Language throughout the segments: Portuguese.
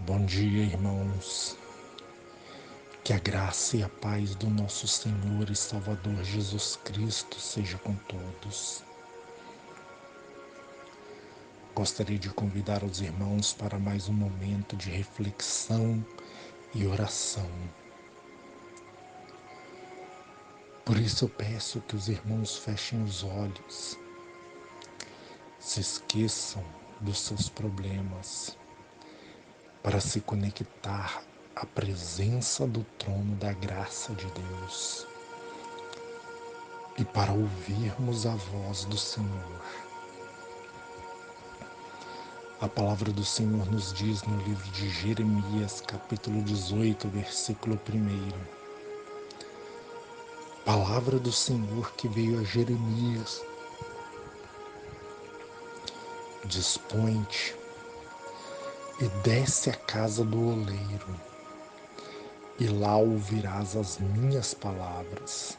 Bom dia, irmãos. Que a graça e a paz do nosso Senhor e Salvador Jesus Cristo seja com todos. Gostaria de convidar os irmãos para mais um momento de reflexão e oração. Por isso eu peço que os irmãos fechem os olhos, se esqueçam dos seus problemas, para se conectar à presença do trono da graça de Deus e para ouvirmos a voz do Senhor. A palavra do Senhor nos diz no livro de Jeremias, capítulo 18, versículo 1. Palavra do Senhor que veio a Jeremias. Dispõe-te e desce à casa do oleiro, e lá ouvirás as minhas palavras.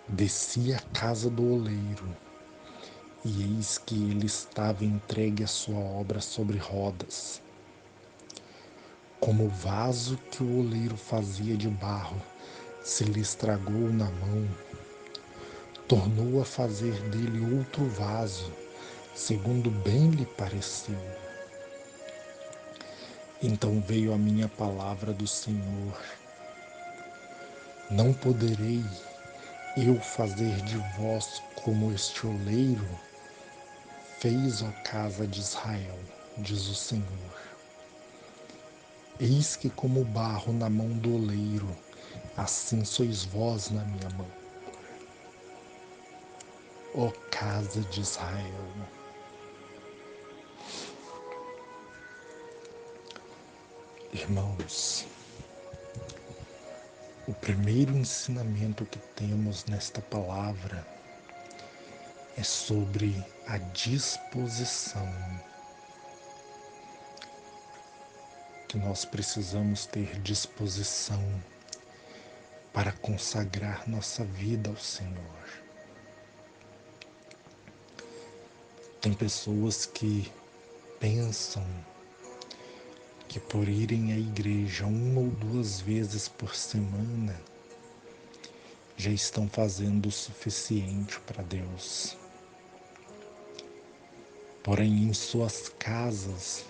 Desci à casa do oleiro, e eis que ele estava entregue à sua obra sobre rodas. Como o vaso que o oleiro fazia de barro se lhe estragou na mão, tornou a fazer dele outro vaso, segundo bem lhe pareceu. Então veio a minha palavra do Senhor: não poderei eu fazer de vós como este oleiro fez, ó casa de Israel, diz o Senhor. Eis que como barro na mão do oleiro, assim sois vós na minha mão, ó casa de Israel. Irmãos, o primeiro ensinamento que temos nesta palavra é sobre a disposição, que nós precisamos ter disposição para consagrar nossa vida ao Senhor. Tem pessoas que pensam que por irem à igreja 1 ou 2 vezes por semana já estão fazendo o suficiente para Deus. Porém, em suas casas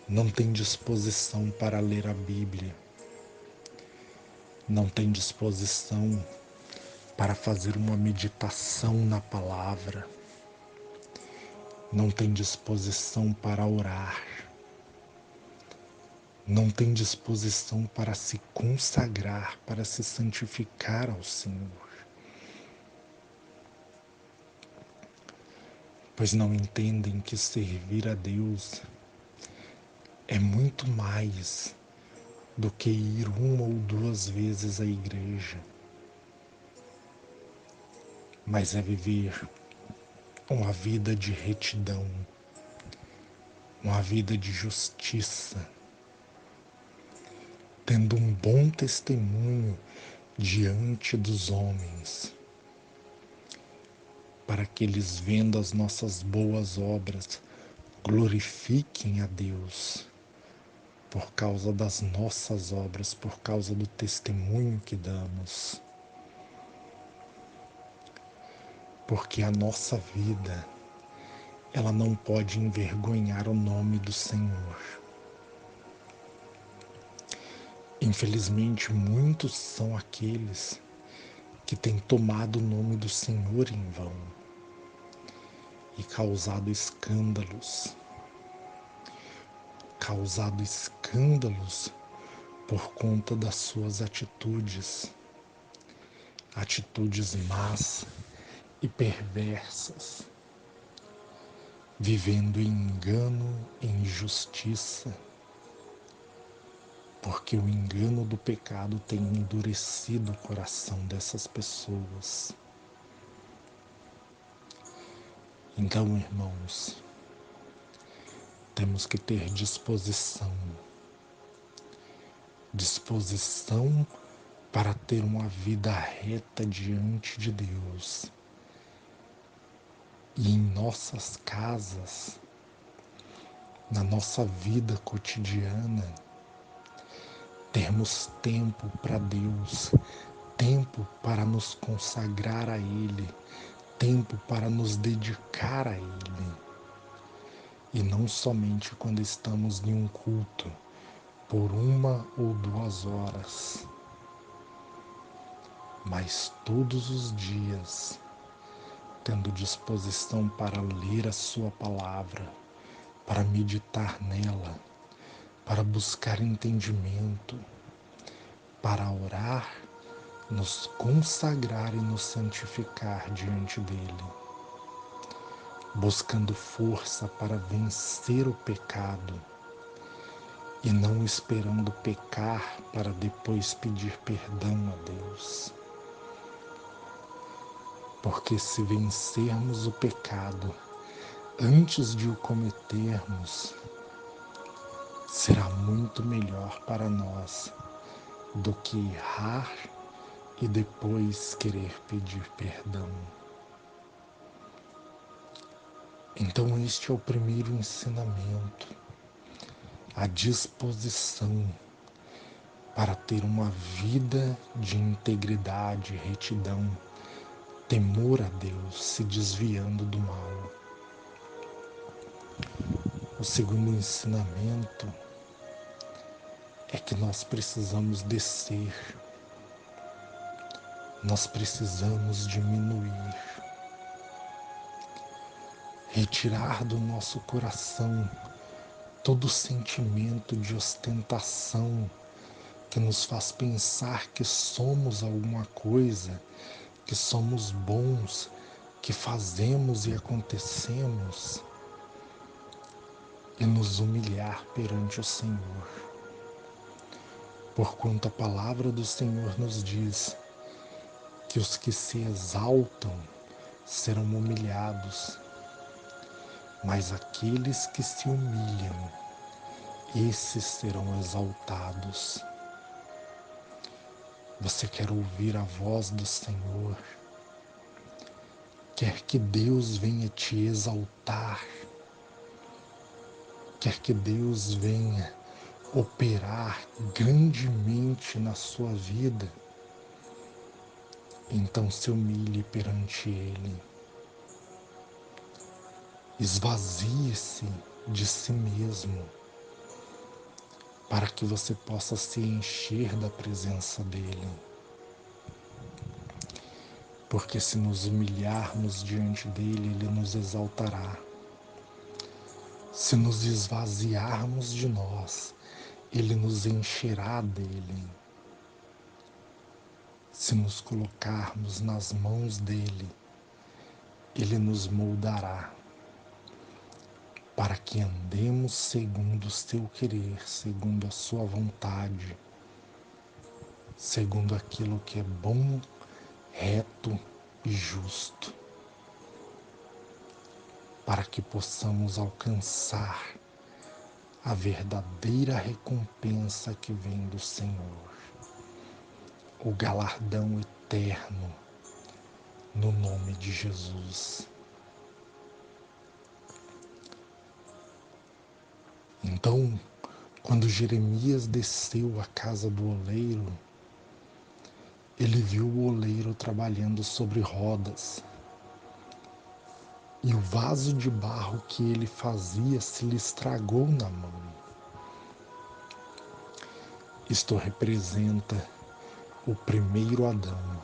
não têm disposição para ler a Bíblia, não têm disposição para fazer uma meditação na palavra, não têm disposição para orar, não têm disposição para se consagrar, para se santificar ao Senhor, pois não entendem que servir a Deus é muito mais do que ir 1 ou 2 vezes à igreja, mas é viver uma vida de retidão, uma vida de justiça, tendo um bom testemunho diante dos homens, para que eles, vendo as nossas boas obras, glorifiquem a Deus por causa das nossas obras, por causa do testemunho que damos. Porque a nossa vida, ela não pode envergonhar o nome do Senhor. Infelizmente, muitos são aqueles que têm tomado o nome do Senhor em vão e causado escândalos por conta das suas atitudes más e perversas, vivendo em engano e injustiça, porque o engano do pecado tem endurecido o coração dessas pessoas. Então, irmãos, temos que ter disposição para ter uma vida reta diante de Deus. E em nossas casas na nossa vida cotidiana, termos tempo para Deus, tempo para nos consagrar a Ele, tempo para nos dedicar a Ele. E não somente quando estamos em um culto, por 1 ou 2 horas, mas todos os dias, tendo disposição para ler a Sua palavra, para meditar nela, para buscar entendimento, para orar, nos consagrar e nos santificar diante dele, buscando força para vencer o pecado e não esperando pecar para depois pedir perdão a Deus. Porque se vencermos o pecado antes de o cometermos, será muito melhor para nós do que errar e depois querer pedir perdão. Então este é o primeiro ensinamento, a disposição para ter uma vida de integridade, retidão, temor a Deus, se desviando do mal. O segundo ensinamento é que nós precisamos descer, nós precisamos diminuir, retirar do nosso coração todo sentimento de ostentação que nos faz pensar que somos alguma coisa, que somos bons, que fazemos e acontecemos, e nos humilhar perante o Senhor. Porquanto a palavra do Senhor nos diz que os que se exaltam serão humilhados, mas aqueles que se humilham, esses serão exaltados. Você quer ouvir a voz do Senhor? Quer que Deus venha te exaltar? Quer que Deus venha operar grandemente na sua vida? Então se humilhe perante Ele. Esvazie-se de si mesmo, para que você possa se encher da presença dEle. Porque se nos humilharmos diante dEle, Ele nos exaltará. Se nos esvaziarmos de nós, Ele nos encherá dele. Se nos colocarmos nas mãos dele, Ele nos moldará, para que andemos segundo o seu querer, segundo a sua vontade, segundo aquilo que é bom, reto e justo, para que possamos alcançar a verdadeira recompensa que vem do Senhor, o galardão eterno, no nome de Jesus. Então, quando Jeremias desceu à casa do oleiro, ele viu o oleiro trabalhando sobre rodas, e o vaso de barro que ele fazia se lhe estragou na mão. Isto representa o primeiro Adão,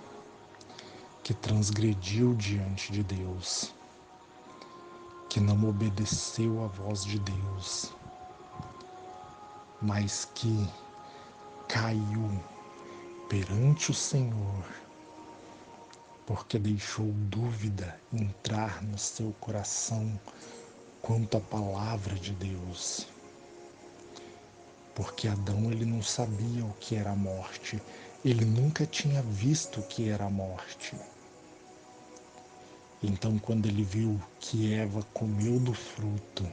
que transgrediu diante de Deus, que não obedeceu à voz de Deus, mas que caiu perante o Senhor, porque deixou dúvida entrar no seu coração quanto à palavra de Deus. Porque Adão, ele não sabia o que era a morte, ele nunca tinha visto o que era a morte. Então, quando ele viu que Eva comeu do fruto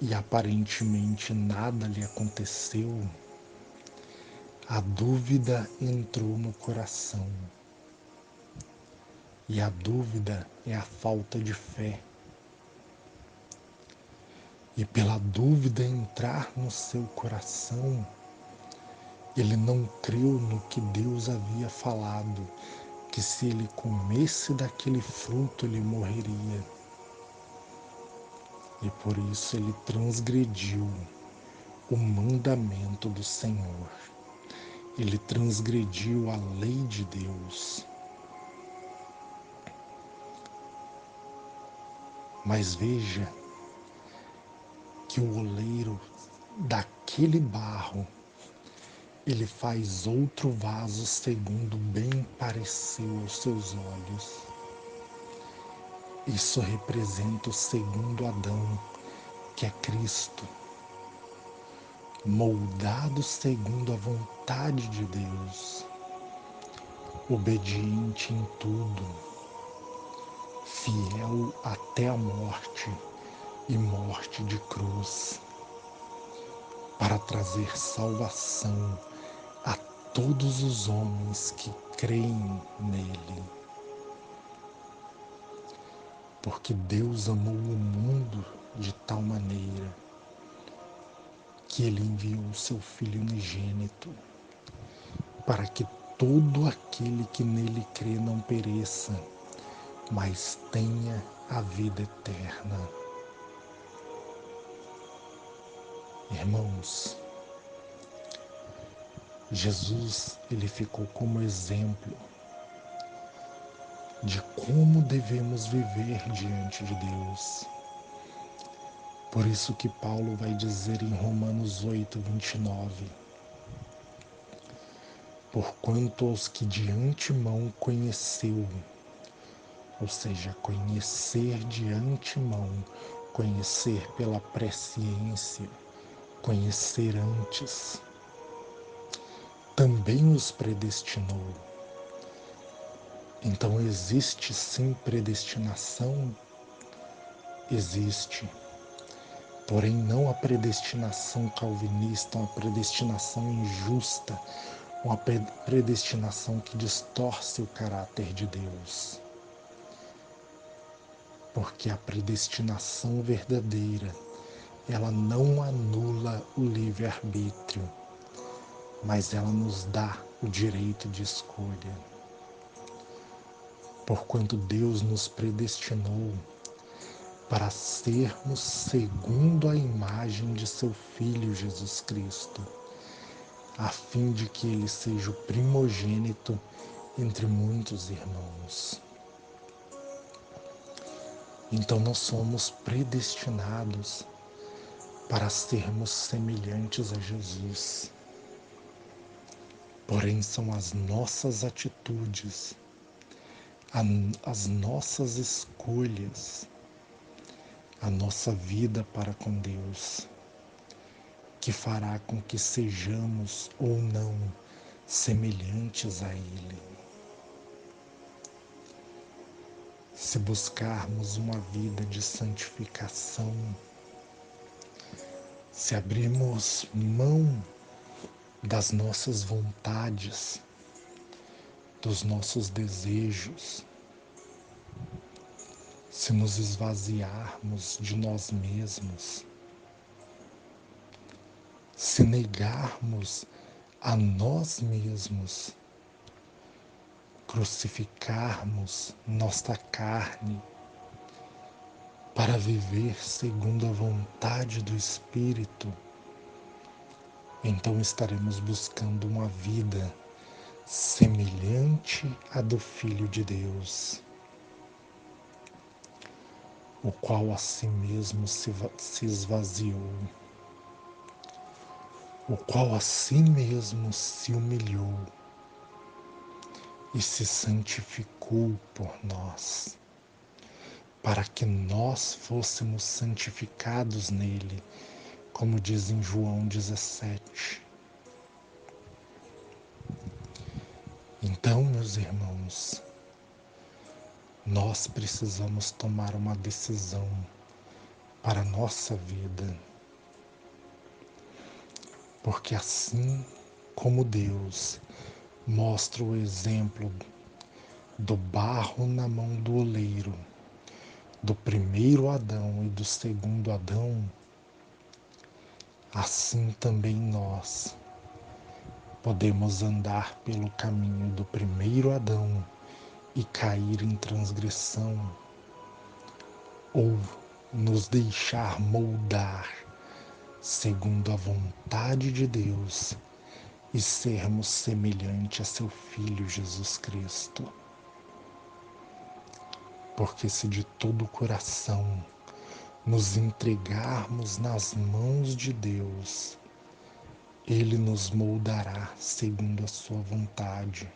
e aparentemente nada lhe aconteceu, a dúvida entrou no coração. E a dúvida é a falta de fé. e pela dúvida entrar no seu coração, ele não creu no que Deus havia falado, que se ele comesse daquele fruto ele morreria. E por isso ele transgrediu o mandamento do Senhor. Ele transgrediu a lei de Deus. Mas veja que o oleiro daquele barro, ele faz outro vaso segundo bem pareceu aos seus olhos. Isso representa o segundo Adão, que é Cristo, moldado segundo a vontade de Deus, obediente em tudo, fiel até a morte e morte de cruz, para trazer salvação a todos os homens que creem nele. Porque Deus amou o mundo de tal maneira que ele enviou o seu Filho unigênito, para que todo aquele que nele crê não pereça, mas tenha a vida eterna. Irmãos, Jesus, ele ficou como exemplo de como devemos viver diante de Deus. Por isso que Paulo vai dizer em Romanos 8, 29, porquanto aos que de antemão conheceu, ou seja, conhecer de antemão, conhecer pela presciência, conhecer antes, também os predestinou. Então existe sim predestinação? Existe. Porém não a predestinação calvinista, uma predestinação injusta, uma predestinação que distorce o caráter de Deus. Porque a predestinação verdadeira, ela não anula o livre-arbítrio, mas ela nos dá o direito de escolha. Porquanto Deus nos predestinou para sermos segundo a imagem de seu Filho Jesus Cristo, a fim de que ele seja o primogênito entre muitos irmãos. Então nós somos predestinados para sermos semelhantes a Jesus. Porém são as nossas atitudes, as nossas escolhas, a nossa vida para com Deus, que fará com que sejamos ou não semelhantes a Ele. Se buscarmos uma vida de santificação, se abrirmos mão das nossas vontades, dos nossos desejos, se nos esvaziarmos de nós mesmos, se negarmos a nós mesmos, crucificarmos nossa carne para viver segundo a vontade do Espírito, então estaremos buscando uma vida semelhante à do Filho de Deus, o qual a si mesmo se esvaziou, o qual a si mesmo se humilhou e se santificou por nós, para que nós fôssemos santificados nele, como diz em João 17. Então, meus irmãos, nós precisamos tomar uma decisão para a nossa vida, porque assim como Deus mostra o exemplo do barro na mão do oleiro, do primeiro Adão e do segundo Adão, assim também nós podemos andar pelo caminho do primeiro Adão e cair em transgressão, ou nos deixar moldar segundo a vontade de Deus e sermos semelhante a seu Filho Jesus Cristo. Porque se de todo o coração nos entregarmos nas mãos de Deus, Ele nos moldará segundo a sua vontade.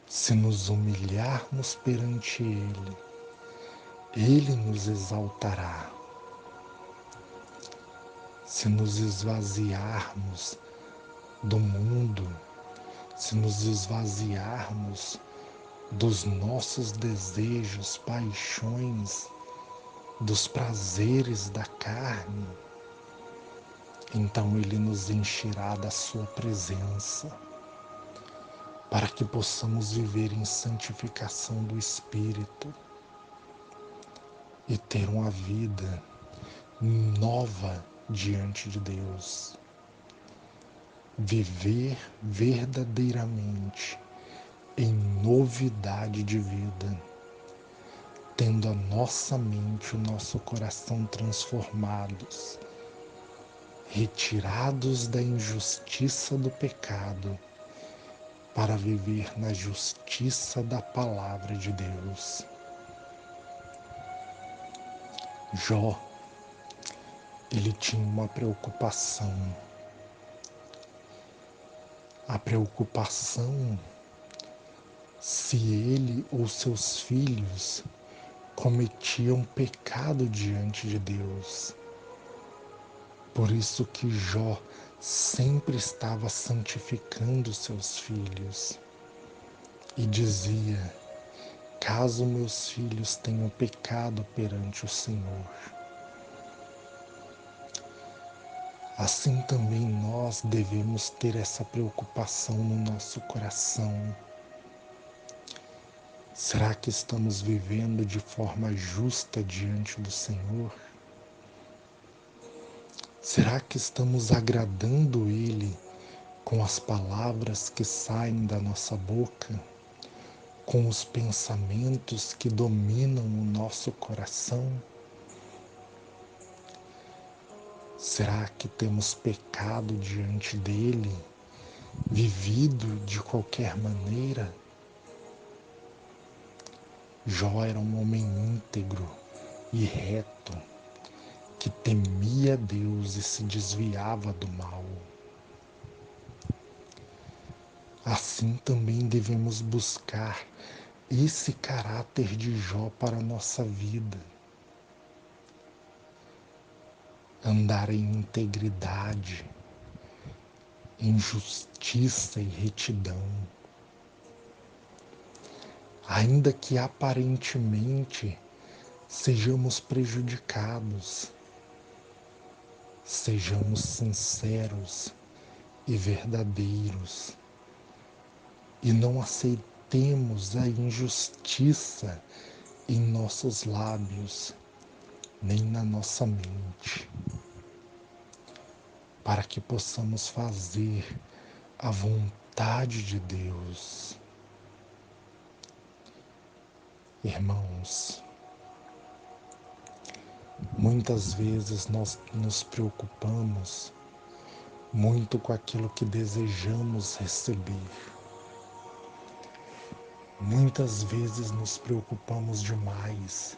Se nos humilharmos perante Ele, Ele nos exaltará. Se nos esvaziarmos do mundo, se nos esvaziarmos dos nossos desejos, paixões, dos prazeres da carne, então Ele nos encherá da sua presença, para que possamos viver em santificação do Espírito e ter uma vida nova diante de Deus. Viver verdadeiramente em novidade de vida, tendo a nossa mente, o nosso coração transformados, retirados da injustiça do pecado, para viver na justiça da palavra de Deus. Jó, ele tinha uma preocupação. A preocupação se ele ou seus filhos cometiam pecado diante de Deus. Por isso que Jó sempre estava santificando seus filhos e dizia: caso meus filhos tenham pecado perante o Senhor. Assim também nós devemos ter essa preocupação no nosso coração. Será que estamos vivendo de forma justa diante do Senhor? Será que estamos agradando Ele com as palavras que saem da nossa boca, com os pensamentos que dominam o nosso coração? Será que temos pecado diante dele, vivido de qualquer maneira? Jó era um homem íntegro e reto, que temia Deus e se desviava do mal. Assim também devemos buscar esse caráter de Jó para a nossa vida. Andar em integridade, em justiça e retidão. Ainda que aparentemente sejamos prejudicados, sejamos sinceros e verdadeiros e não aceitemos a injustiça em nossos lábios, nem na nossa mente, para que possamos fazer a vontade de Deus. Irmãos, muitas vezes nós nos preocupamos muito com aquilo que desejamos receber. Muitas vezes nos preocupamos demais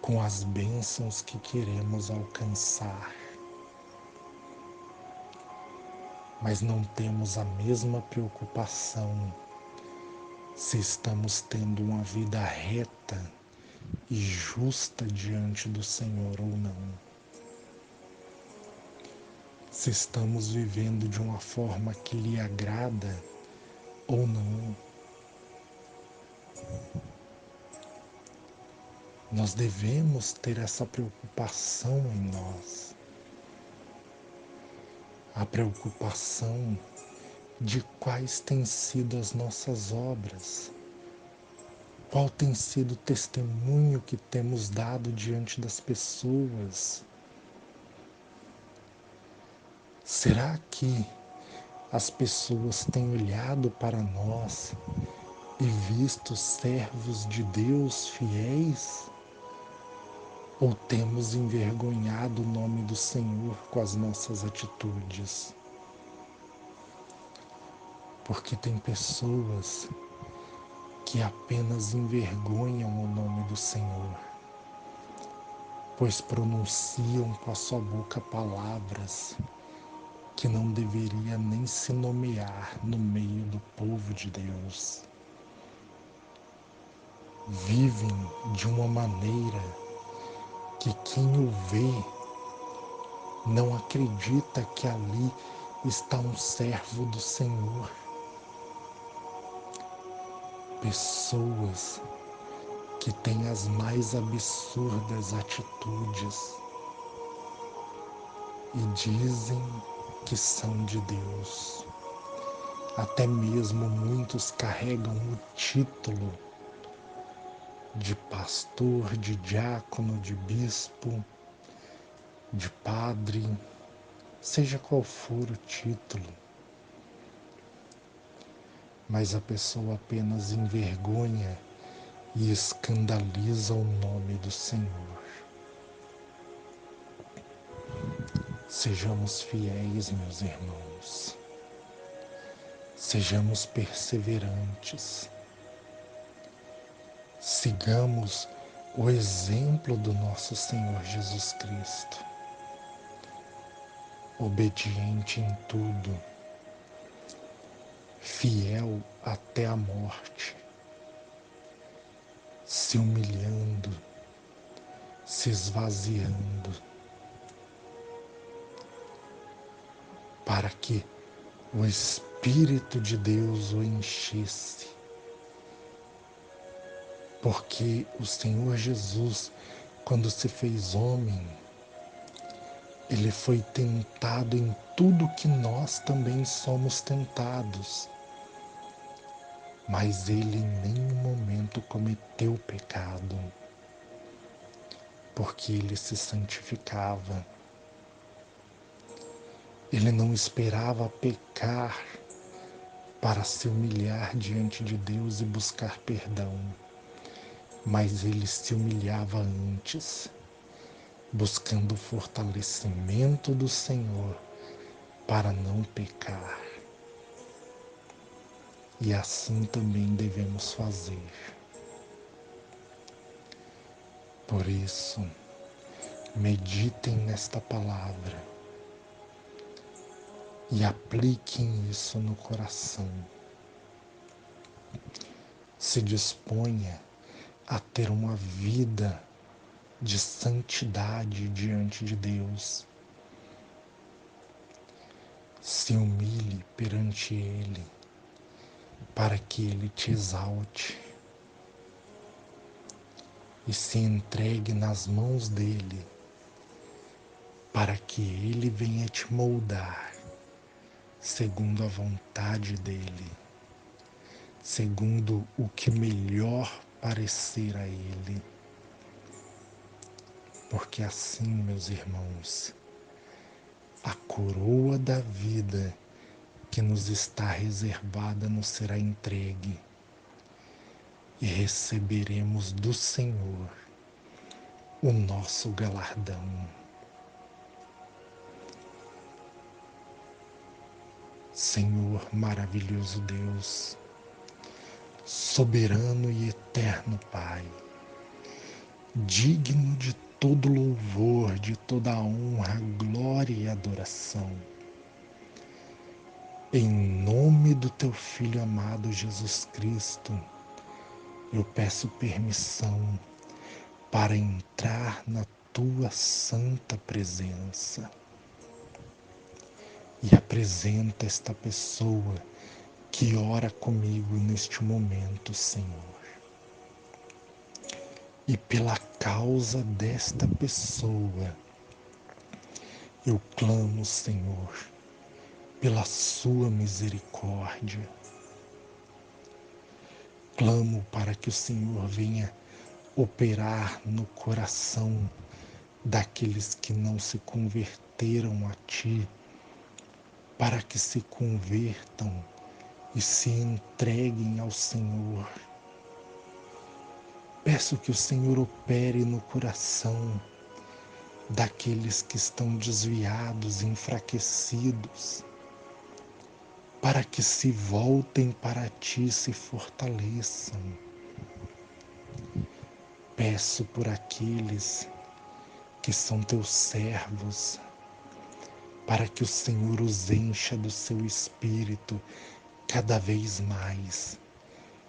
com as bênçãos que queremos alcançar, mas não temos a mesma preocupação se estamos tendo uma vida reta e justa diante do Senhor ou não. Se estamos vivendo de uma forma que lhe agrada ou não. Nós devemos ter essa preocupação em nós. A preocupação de quais têm sido as nossas obras. Qual tem sido o testemunho que temos dado diante das pessoas? Será que as pessoas têm olhado para nós e visto servos de Deus fiéis? Ou temos envergonhado o nome do Senhor com as nossas atitudes? Porque tem pessoas que apenas envergonham o nome do Senhor, pois pronunciam com a sua boca palavras que não deveria nem se nomear no meio do povo de Deus. Vivem de uma maneira que quem o vê não acredita que ali está um servo do Senhor. Pessoas que têm as mais absurdas atitudes e dizem que são de Deus. Até mesmo muitos carregam o título de pastor, de diácono, de bispo, de padre, seja qual for o título, mas a pessoa apenas envergonha e escandaliza o nome do Senhor. Sejamos fiéis, meus irmãos. Sejamos perseverantes. Sigamos o exemplo do nosso Senhor Jesus Cristo, obediente em tudo, fiel até a morte, se humilhando, se esvaziando, para que o Espírito de Deus o enchesse. Porque o Senhor Jesus, quando se fez homem, ele foi tentado em tudo que nós também somos tentados. Mas ele em nenhum momento cometeu pecado, porque ele se santificava. Ele não esperava pecar para se humilhar diante de Deus e buscar perdão, mas ele se humilhava antes, buscando o fortalecimento do Senhor para não pecar. E assim também devemos fazer. Por isso, meditem nesta palavra e apliquem isso no coração. Se disponha a ter uma vida de santidade diante de Deus. Se humilhe perante Ele, para que Ele te exalte. E se entregue nas mãos dEle, para que Ele venha te moldar, segundo a vontade dEle, segundo o que melhor parecer a Ele. Porque assim, meus irmãos, a coroa da vida que nos está reservada nos será entregue e receberemos do Senhor o nosso galardão. Senhor maravilhoso Deus, soberano e eterno Pai, digno de todo louvor, de toda honra, glória e adoração. Em nome do Teu Filho amado Jesus Cristo, eu peço permissão para entrar na Tua santa presença. E apresenta esta pessoa que ora comigo neste momento, Senhor. E pela causa desta pessoa, eu clamo, Senhor, pela sua misericórdia. Clamo para que o Senhor venha operar no coração daqueles que não se converteram a Ti para que se convertam e se entreguem ao Senhor. Peço que o Senhor opere no coração daqueles que estão desviados, enfraquecidos, para que se voltem para ti e se fortaleçam. Peço por aqueles que são teus servos, para que o Senhor os encha do seu espírito cada vez mais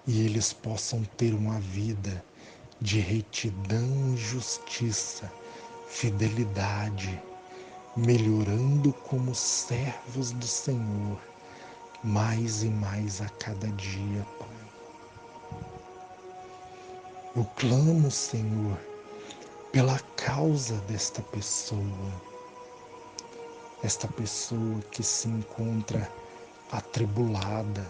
e eles possam ter uma vida de retidão e justiça, fidelidade, melhorando como servos do Senhor, mais e mais a cada dia, Pai. Eu clamo, Senhor, pela causa desta pessoa, esta pessoa que se encontra atribulada,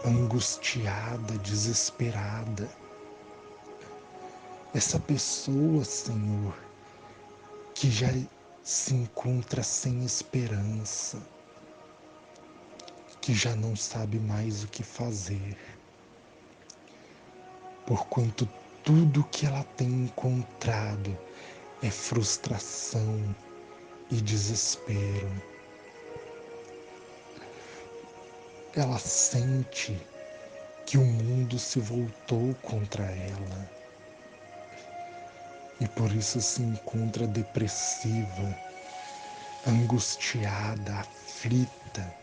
angustiada, desesperada. Essa pessoa, Senhor, que já se encontra sem esperança, que já não sabe mais o que fazer, porquanto tudo que ela tem encontrado é frustração e desespero. Ela sente que o mundo se voltou contra ela e por isso se encontra depressiva, angustiada, aflita,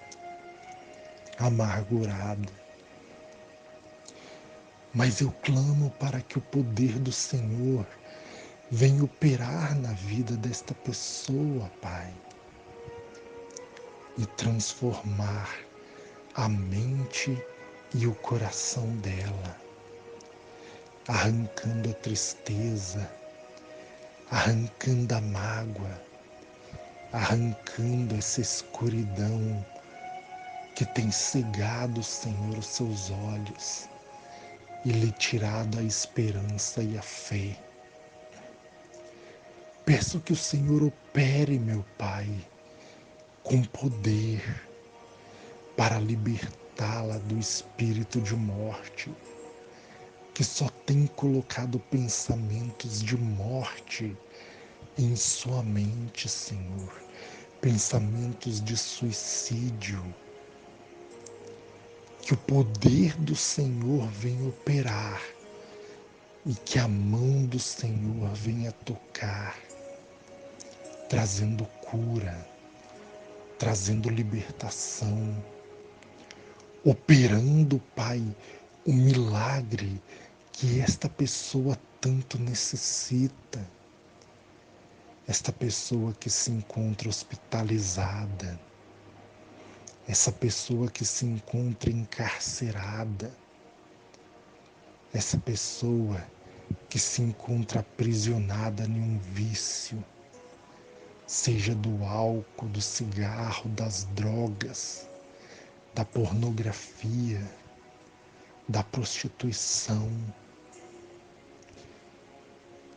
amargurada. Mas eu clamo para que o poder do Senhor venha operar na vida desta pessoa, Pai, e transformar a mente e o coração dela, arrancando a tristeza, arrancando a mágoa, arrancando essa escuridão que tem cegado, Senhor, os seus olhos e lhe tirado a esperança e a fé. Peço que o Senhor opere, meu Pai, com poder para libertá-la do espírito de morte, que só tem colocado pensamentos de morte em sua mente, Senhor, pensamentos de suicídio. Que o poder do Senhor venha operar e que a mão do Senhor venha tocar, trazendo cura, trazendo libertação, operando, Pai, o milagre que esta pessoa tanto necessita. Esta pessoa que se encontra hospitalizada, essa pessoa que se encontra encarcerada, essa pessoa que se encontra aprisionada em um vício, seja do álcool, do cigarro, das drogas, da pornografia, da prostituição.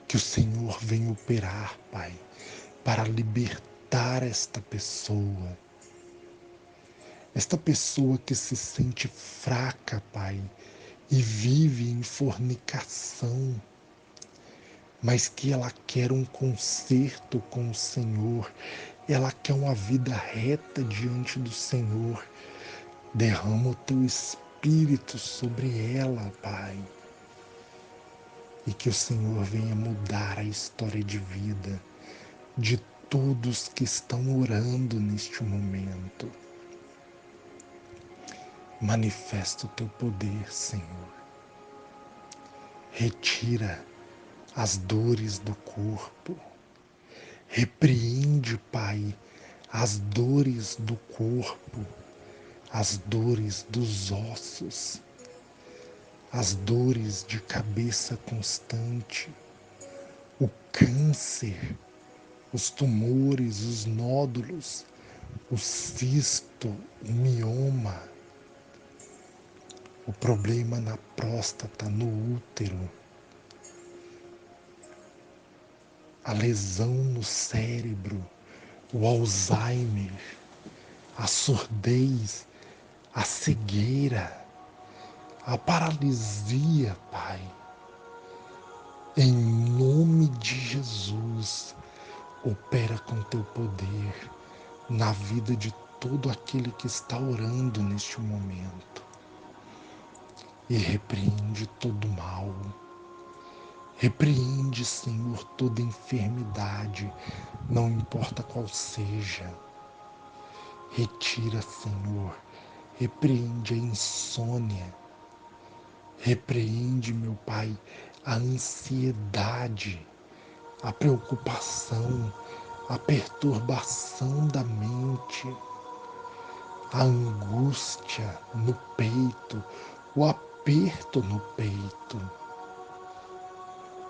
Que o Senhor venha operar, Pai, para libertar esta pessoa. Esta pessoa que se sente fraca, Pai, e vive em fornicação, mas que ela quer um conserto com o Senhor, ela quer uma vida reta diante do Senhor. Derrama o teu Espírito sobre ela, Pai, e que o Senhor venha mudar a história de vida de todos que estão orando neste momento. Manifesta o teu poder, Senhor. Retira as dores do corpo. Repreende, Pai, as dores do corpo, as dores dos ossos, as dores de cabeça constante, o câncer, os tumores, os nódulos, o cisto, o mioma, o problema na próstata, no útero, a lesão no cérebro, o Alzheimer, a surdez, a cegueira, a paralisia, Pai. Em nome de Jesus, opera com teu poder na vida de todo aquele que está orando neste momento. E repreende todo mal. Repreende, Senhor, toda enfermidade, não importa qual seja. Retira, Senhor, repreende a insônia. Repreende, meu Pai, a ansiedade, a preocupação, a perturbação da mente, a angústia no peito, o aperto no peito.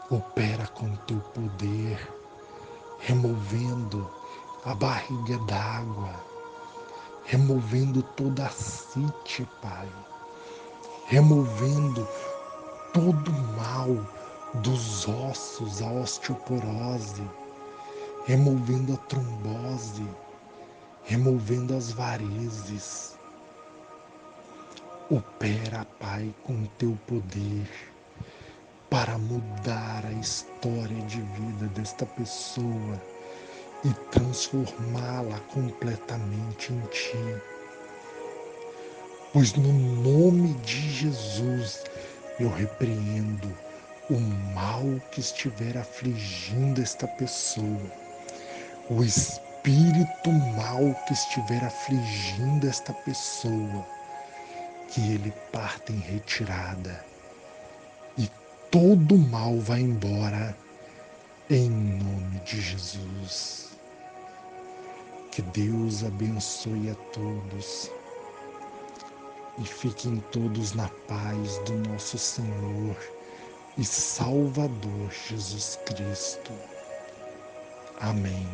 Opera com teu poder, removendo a barriga d'água, removendo toda a ascite, Pai, removendo todo o mal dos ossos, a osteoporose, removendo a trombose, removendo as varizes. Opera, Pai, com teu poder para mudar a história de vida desta pessoa e transformá-la completamente em Ti. Pois no nome de Jesus eu repreendo o mal que estiver afligindo esta pessoa, o espírito mal que estiver afligindo esta pessoa, que ele parta em retirada e todo mal vai embora em nome de Jesus. Que Deus abençoe a todos e fiquem todos na paz do nosso Senhor e Salvador Jesus Cristo. Amém.